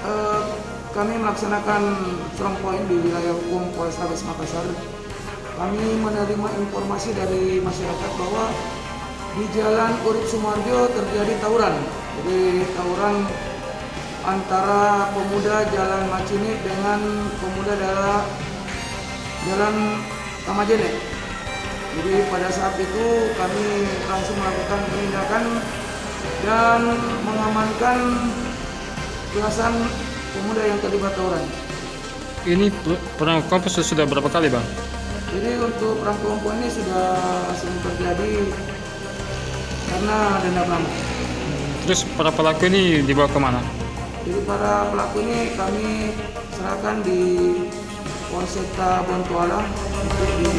eh, kami melaksanakan strong point di wilayah hukum Polrestabes Makassar. Kami menerima informasi dari masyarakat bahwa di Jalan Urip Sumarjo terjadi tawuran. Jadi tawuran antara pemuda Jalan Macini dengan pemuda daerah Jalan Kamajene. Jadi pada saat itu kami langsung melakukan penindakan dan mengamankan belasan pemuda yang terlibat tawuran. Ini perang kelompok sudah berapa kali, Bang? Jadi untuk perang kelompok ini sudah sering terjadi karena dendam lama. Terus para pelaku ini dibawa kemana? Jadi para pelaku ini kami serahkan di Polseta Bontoala untuk di